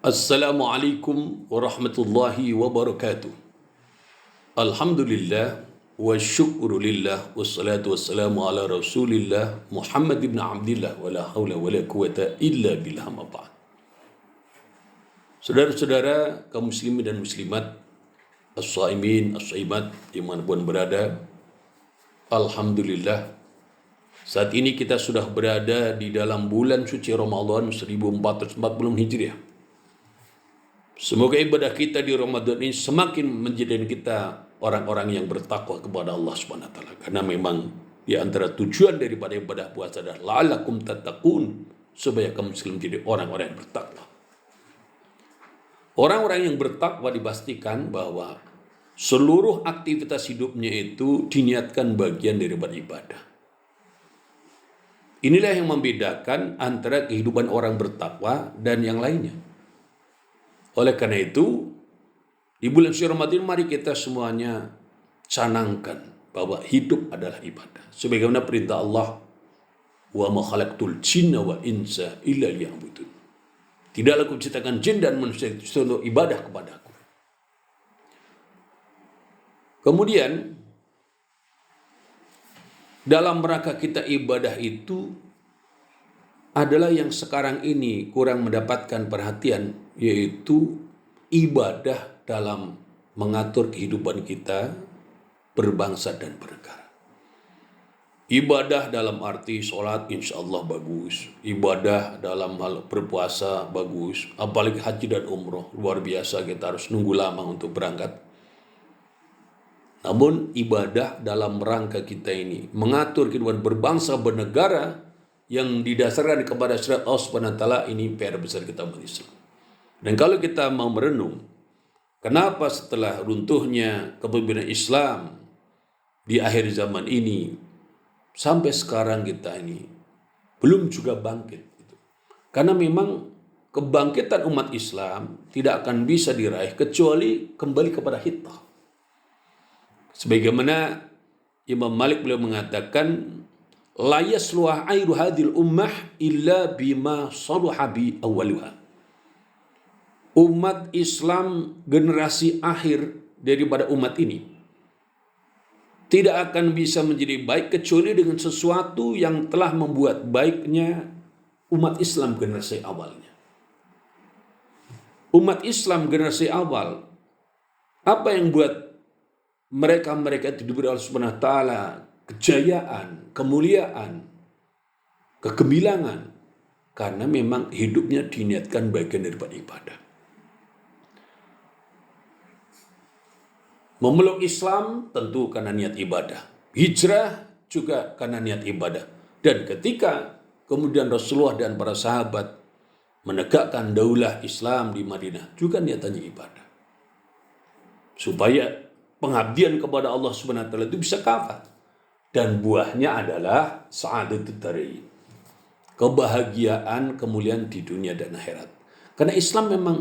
Assalamualaikum warahmatullahi wabarakatuh. Alhamdulillah wa syukurulillah wassalatu wassalamu ala rasulillah Muhammad ibn Abdillah wa la hawla wa la quwata illa billah ma ba'd. Saudara-saudara kaum muslimin dan muslimat, as-saimin, as-saimat dimanapun berada, Alhamdulillah saat ini kita sudah berada di dalam bulan suci Ramadan 1440 Hijriah. Semoga ibadah kita di Ramadan ini semakin menjadikan kita orang-orang yang bertakwa kepada Allah Subhanahu wa taala. Karena memang di antara tujuan daripada ibadah puasa adalah la'allakum tattaqun, supaya kaum muslim menjadi orang-orang yang bertakwa. Orang-orang yang bertakwa dipastikan bahwa seluruh aktivitas hidupnya itu diniatkan bagian daripada ibadah. Inilah yang membedakan antara kehidupan orang bertakwa dan yang lainnya. Oleh karena itu, di bulan suci Ramadan mari kita semuanya canangkan bahwa hidup adalah ibadah. Sebagaimana perintah Allah, wa ma khalaqtul jinna wal insa illa liya'budun. Tidaklah aku ciptakan jin dan manusia untuk ibadah kepadaku. Kemudian, dalam rangka kita ibadah itu adalah yang sekarang ini kurang mendapatkan perhatian, yaitu ibadah dalam mengatur kehidupan kita berbangsa dan bernegara. Ibadah dalam arti sholat insya Allah bagus, ibadah dalam hal berpuasa bagus, apalagi haji dan umroh luar biasa, kita harus nunggu lama untuk berangkat. Namun ibadah dalam rangka kita ini mengatur kehidupan berbangsa bernegara yang didasarkan kepada syariat Allah Subhanahu wa taala, ini PR besar kita umat Islam. Dan kalau kita mau merenung, kenapa setelah runtuhnya kepemimpinan Islam di akhir zaman ini sampai sekarang kita ini belum juga bangkit? Karena memang kebangkitan umat Islam tidak akan bisa diraih kecuali kembali kepada hikmah. Sebagaimana Imam Malik beliau mengatakan, la yasluha airu hadil ummah illa bima saluha bi awwaluha. Umat Islam generasi akhir daripada umat ini tidak akan bisa menjadi baik kecuali dengan sesuatu yang telah membuat baiknya umat Islam generasi awalnya. Umat Islam generasi awal, apa yang buat mereka itu diberi Allah Subhanahu wa taala kejayaan, kemuliaan, kegemilangan, karena memang hidupnya diniatkan bagian daripada ibadah. Memeluk Islam tentu karena niat ibadah. Hijrah juga karena niat ibadah. Dan ketika kemudian Rasulullah dan para sahabat menegakkan daulah Islam di Madinah, juga niatannya ibadah. Supaya pengabdian kepada Allah Subhanahu wa taala itu bisa kafah. Dan buahnya adalah sa'adatul darain, kebahagiaan, kemuliaan di dunia dan akhirat. Karena Islam memang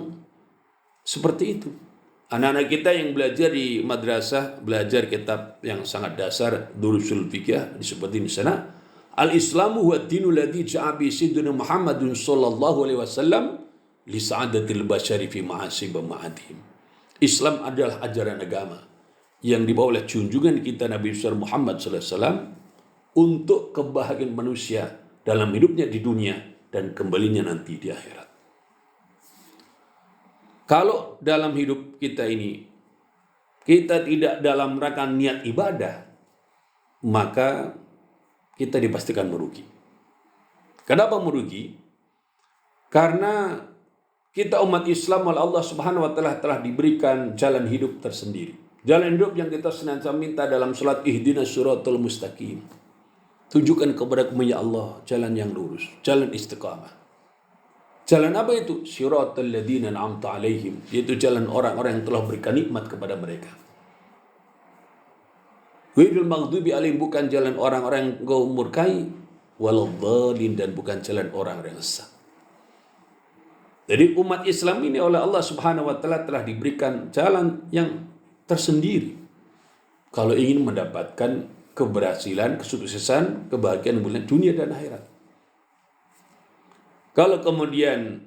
seperti itu. Anak-anak kita yang belajar di madrasah, belajar kitab yang sangat dasar, Durusul Fiqh, disebutin di sana, Al-Islamu huwa ad-dinu alladhi ja'a bi sayyidina Muhammadun sallallahu alaihi wasallam li sa'adatil basyari fi ma'asib ma'adim. Islam adalah ajaran agama yang dibawa oleh junjungan kita Nabi Muhammad SAW untuk kebahagiaan manusia dalam hidupnya di dunia dan kembalinya nanti di akhirat. Kalau dalam hidup kita ini kita tidak dalam rangka niat ibadah, maka kita dipastikan merugi. Kenapa merugi? Karena kita umat Islam oleh Allah Subhanahu wa taala telah diberikan jalan hidup tersendiri. Jalan hidup yang kita senantiasa minta dalam salat, ihdinas siratal mustaqim. Tunjukkan kepada kami ya Allah jalan yang lurus, jalan istiqamah. Jalan apa itu? Siratal ladzina an'amta alaihim, yaitu jalan orang-orang yang telah berikan nikmat kepada mereka. Ghairil maghdubi alaihim, bukan jalan orang-orang yang engkau murkai, waladhdallin, dan bukan jalan orang-orang yang sesat. Jadi umat Islam ini oleh Allah Subhanahu wa taala telah diberikan jalan yang tersendiri kalau ingin mendapatkan keberhasilan, kesuksesan, kebahagiaan dunia dan akhirat. Kalau kemudian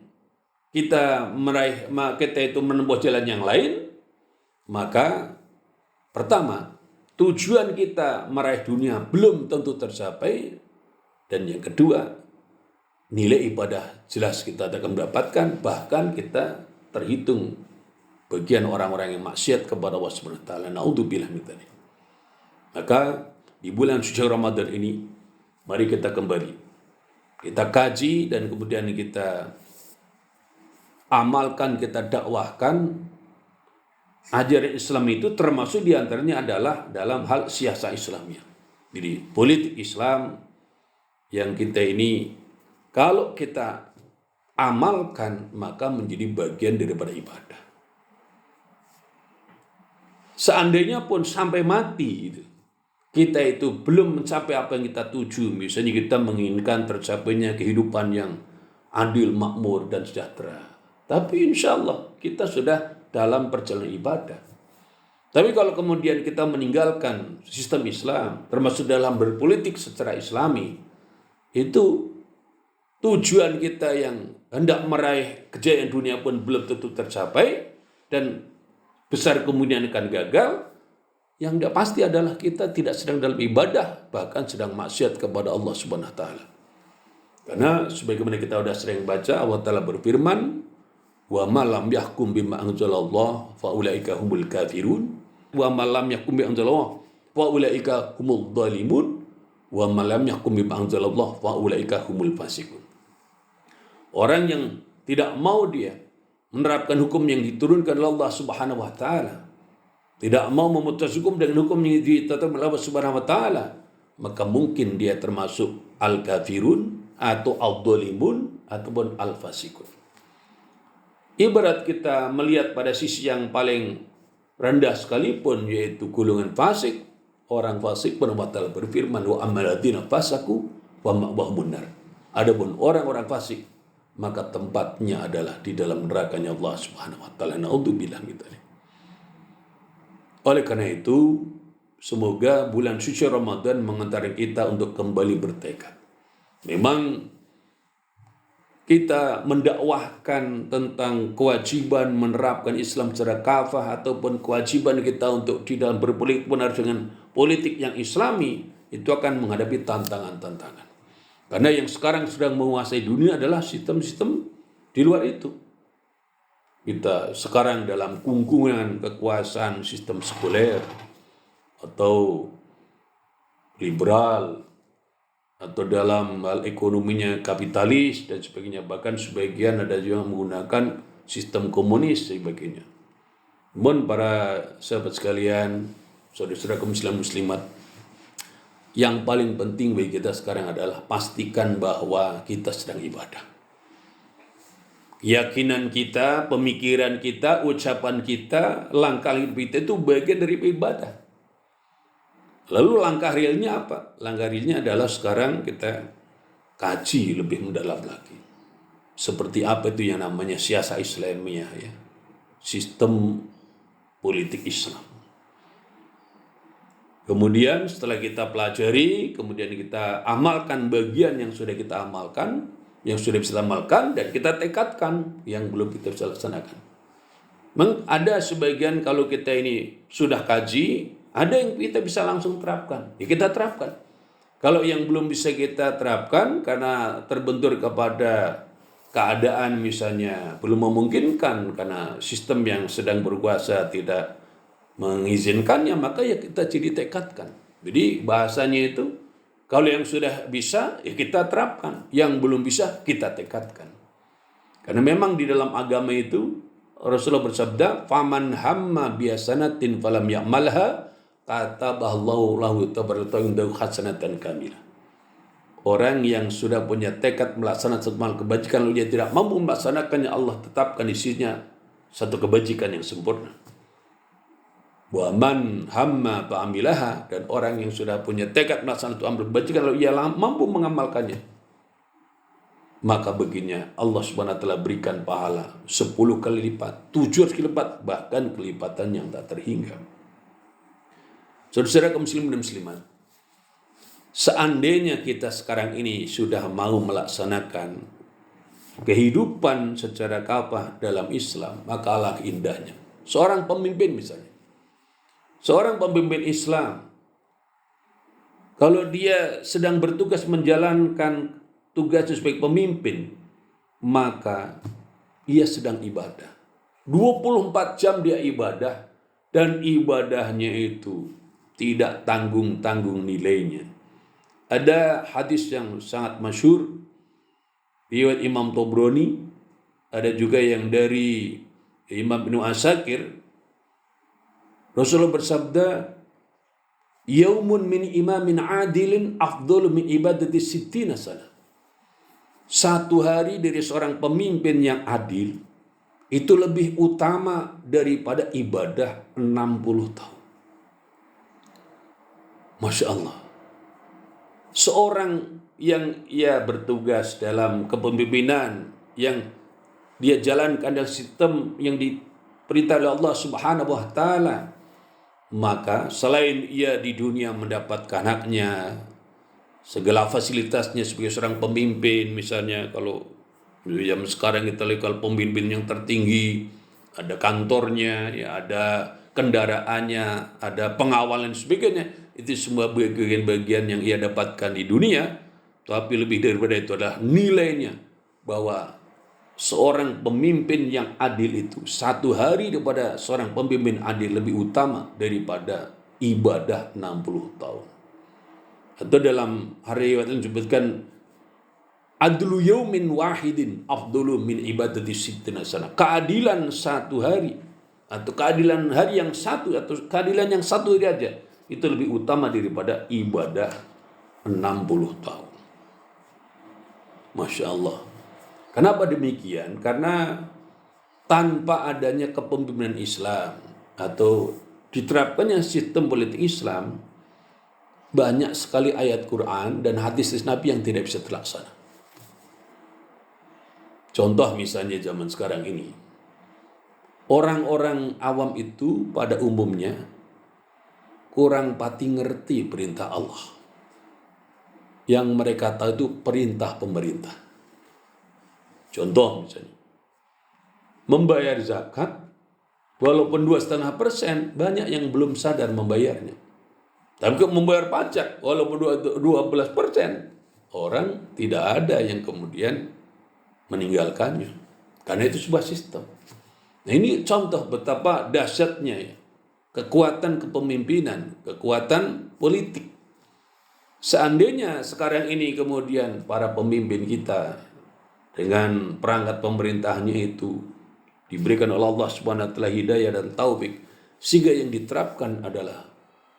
kita itu menempuh jalan yang lain, maka pertama, tujuan kita meraih dunia belum tentu tercapai, dan yang kedua, nilai ibadah jelas kita akan mendapatkan, bahkan kita terhitung bagian orang-orang yang maksiat kepada Allah Subhanahu wa taala. Naudzubillah min dzalik. Maka di bulan suci Ramadan ini, mari kita kembali, kita kaji dan kemudian kita amalkan, kita dakwahkan ajaran Islam itu, termasuk diantaranya adalah dalam hal siasat Islamnya. Jadi politik Islam yang kita ini, kalau kita amalkan maka menjadi bagian daripada ibadah. Seandainya pun sampai mati kita itu belum mencapai apa yang kita tuju, misalnya kita menginginkan tercapainya kehidupan yang adil, makmur, dan sejahtera, tapi insya Allah kita sudah dalam perjalanan ibadah. Tapi kalau kemudian kita meninggalkan sistem Islam, termasuk dalam berpolitik secara Islami, itu tujuan kita yang hendak meraih kejayaan dunia pun belum tentu tercapai, dan besar kemudian akan gagal. Yang tidak pasti adalah kita tidak sedang dalam ibadah, bahkan sedang maksiat kepada Allah Subhanahu wa taala. Karena sebagaimana kita sudah sering baca, Allah Ta'ala berfirman, wa ma lam yahkum bima anzalallah fa ulaika humul kafirun wa ma lam yahkum bima anzalallah fa ulaika humul zalimun wa ma lam yahkum bima anzalallah fa ulaika humul fasiqun. Orang yang tidak mau dia menerapkan hukum yang diturunkan oleh Allah Subhanahu wa taala, tidak mau memutus hukum dengan hukum yang ditetapkan oleh Allah Subhanahu wa taala, maka mungkin dia termasuk al-kafirun atau al-zalimun ataupun al-fasiqun. Ibarat kita melihat pada sisi yang paling rendah sekalipun, yaitu golongan fasik. Orang fasik pun Allah Ta'ala berfirman, wa ammaladina fasaku wa ma'wahumun nar. Adapun orang-orang fasik, maka tempatnya adalah di dalam nerakanya Allah Subhanahu wa taala. Naudzubillah min dzalik. Oleh karena itu, semoga bulan suci Ramadan mengantarkan kita untuk kembali bertekad. Memang kita mendakwahkan tentang kewajiban menerapkan Islam secara kafah, ataupun kewajiban kita untuk di dalam berpolitik benar dengan politik yang Islami, itu akan menghadapi tantangan-tantangan. Karena yang sekarang sedang menguasai dunia adalah sistem-sistem di luar itu. Kita sekarang dalam kungkungan kekuasaan sistem sekuler atau liberal, atau dalam hal ekonominya kapitalis dan sebagainya. Bahkan sebagian ada juga menggunakan sistem komunis dan sebagainya. Namun para sahabat sekalian, saudara-saudara kaum muslim muslimat, yang paling penting bagi kita sekarang adalah pastikan bahwa kita sedang ibadah. Keyakinan kita, pemikiran kita, ucapan kita, langkah hidup kita itu bagian dari ibadah. Lalu langkah realnya apa? Langkah realnya adalah sekarang kita kaji lebih mendalam lagi. Seperti apa itu yang namanya siasat Islamiyah, ya. Sistem politik Islam. Kemudian setelah kita pelajari, kemudian kita amalkan bagian yang sudah kita amalkan, yang sudah bisa amalkan, dan kita tekadkan yang belum kita bisa laksanakan. Memang ada sebagian kalau kita ini sudah kaji, ada yang kita bisa langsung terapkan, ya kita terapkan. Kalau yang belum bisa kita terapkan karena terbentur kepada keadaan misalnya belum memungkinkan, karena sistem yang sedang berkuasa tidak mengizinkannya, maka ya kita jadi tekadkan. Jadi bahasanya itu, kalau yang sudah bisa ya kita terapkan, yang belum bisa kita tekadkan. Karena memang di dalam agama itu Rasulullah bersabda, faman hamma biasanatin falam ya'malha kataballahu lahu tabarakahu hasanatan kamilah. Orang yang sudah punya tekad melaksanakan satu amal kebajikan lalu dia tidak mampu melaksanakannya, Allah tetapkan isinya satu kebajikan yang sempurna. Wa man hamma fa'amilaha, dan orang yang sudah punya tekad melaksanakan satu amal kebajikan lalu ia mampu mengamalkannya, maka baginya Allah Subhanahu wa taala berikan pahala 10 kali lipat, 700 kali lipat, bahkan kelipatan yang tak terhingga. Saudara-saudara kaum muslimin dan muslimat, seandainya kita sekarang ini sudah mau melaksanakan kehidupan secara kafah dalam Islam, maka alangkah indahnya. Seorang pemimpin misalnya, seorang pemimpin Islam, kalau dia sedang bertugas menjalankan tugas sebagai pemimpin, maka ia sedang ibadah. 24 jam dia ibadah, dan ibadahnya itu tidak tanggung-tanggung nilainya. Ada hadis yang sangat masyhur riwayat Imam Tobroni, ada juga yang dari Imam Ibnu Asakir. Rasulullah bersabda, "Yaumun min imamin adilin afdalu min ibadati sittina sana." Satu hari dari seorang pemimpin yang adil itu lebih utama daripada ibadah 60 tahun. Masya Allah. Seorang yang ia bertugas dalam kepemimpinan, yang dia jalankan dalam sistem yang diperintah oleh Allah Subhanahu wa taala, maka selain ia di dunia mendapatkan haknya, segala fasilitasnya sebagai seorang pemimpin, misalnya kalau zaman sekarang kita lihat kalau pemimpin yang tertinggi, ada kantornya, ya ada kendaraannya, ada pengawalan dan sebagainya, itu semua bagian-bagian yang ia dapatkan di dunia. Tapi lebih daripada itu adalah nilainya, bahwa seorang pemimpin yang adil itu, satu hari daripada seorang pemimpin adil lebih utama daripada ibadah 60 tahun. Atau dalam hari riwayat disebutkan, adlu yaumin wahidin afdalu min ibadati sittina sana. Keadilan satu hari, atau keadilan hari yang satu, atau keadilan yang satu hari aja, itu lebih utama daripada ibadah 60 tahun. Masya Allah. Kenapa demikian? Karena tanpa adanya kepemimpinan Islam atau diterapkannya sistem politik Islam, banyak sekali ayat Quran dan hadis Nabi yang tidak bisa terlaksana. Contoh misalnya zaman sekarang ini, orang-orang awam itu pada umumnya kurang pati ngerti perintah Allah. Yang mereka tahu itu perintah pemerintah. Contoh misalnya, membayar zakat, walaupun 2,5%, banyak yang belum sadar membayarnya. Tapi kalau membayar pajak, walaupun 12%, orang tidak ada yang kemudian meninggalkannya. Karena itu sebuah sistem. Nah, ini contoh betapa dahsyatnya ya, kekuatan kepemimpinan, kekuatan politik. Seandainya sekarang ini kemudian para pemimpin kita dengan perangkat pemerintahnya itu diberikan oleh Allah Subhanahu wa taala hidayah dan taufik, sehingga yang diterapkan adalah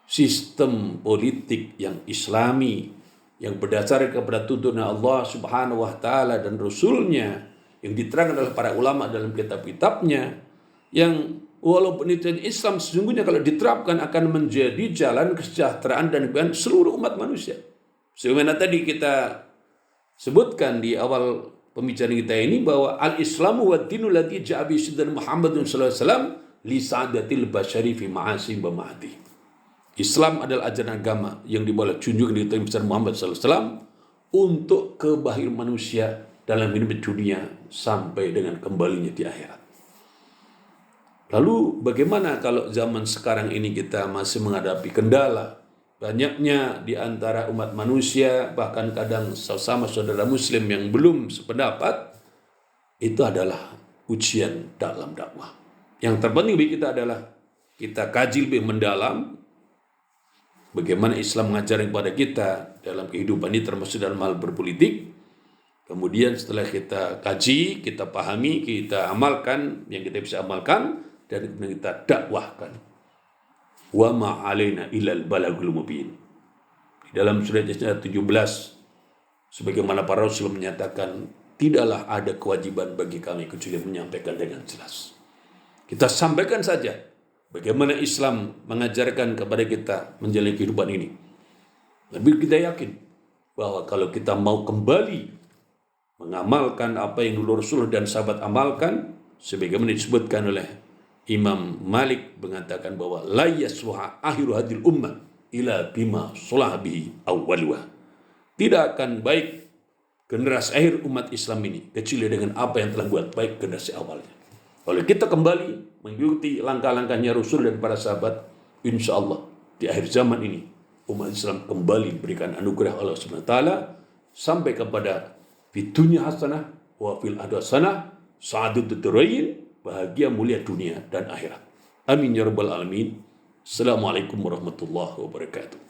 sistem politik yang islami, yang berdasar kepada tuntunan Allah Subhanahu wa taala dan Rasulnya, yang diterangkan oleh para ulama dalam kitab-kitabnya, yang walaupun itu Islam sesungguhnya kalau diterapkan akan menjadi jalan kesejahteraan dan kebahagiaan seluruh umat manusia. Sebagaimana tadi kita sebutkan di awal pembicaraan kita ini, bahwa al-Islamu wa dinul ladzi ja'a bi sidr Muhammadun sallallahu alaihi wasallam li sa'adatil basyari fi ma'asi wa ma'adi. Islam adalah ajaran agama yang dibawa junjungan di besar Muhammad sallallahu alaihi wasallam untuk kebahagiaan manusia dalam hidup dunia sampai dengan kembalinya di akhirat. Lalu bagaimana kalau zaman sekarang ini kita masih menghadapi kendala banyaknya di antara umat manusia, bahkan kadang sesama saudara muslim yang belum sependapat? Itu adalah ujian dalam dakwah. Yang terpenting bagi kita adalah kita kaji lebih mendalam bagaimana Islam mengajarkan kepada kita dalam kehidupan ini, termasuk dalam hal berpolitik. Kemudian setelah kita kaji, kita pahami, kita amalkan yang kita bisa amalkan, dan kita dakwahkan. Wa ma 'alaina illal balagul mubin. Di dalam surat Yasin 17, sebagaimana para rasul menyatakan, tidaklah ada kewajiban bagi kami kecuali menyampaikan dengan jelas. Kita sampaikan saja bagaimana Islam mengajarkan kepada kita menjalani kehidupan ini. Tapi kita yakin bahwa kalau kita mau kembali mengamalkan apa yang dulu Rasul dan sahabat amalkan, sebagaimana disebutkan oleh Imam Malik mengatakan bahwa la yasluha akhiru hadil ummah ila bima sulah bihi awwaluha. Tidak akan baik generasi akhir umat Islam ini kecuali dengan apa yang telah buat baik generasi awalnya. Kalau kita kembali mengikuti langkah-langkahnya Rasul dan para sahabat, insya Allah di akhir zaman ini umat Islam kembali berikan anugerah Allah Subhanahu wa taala sampai kepada fitunya hasanah wa fil hasanah sa'adud darain, bahagia mulia dunia dan akhirat. Amin ya rabbal alamin. Assalamualaikum warahmatullahi wabarakatuh.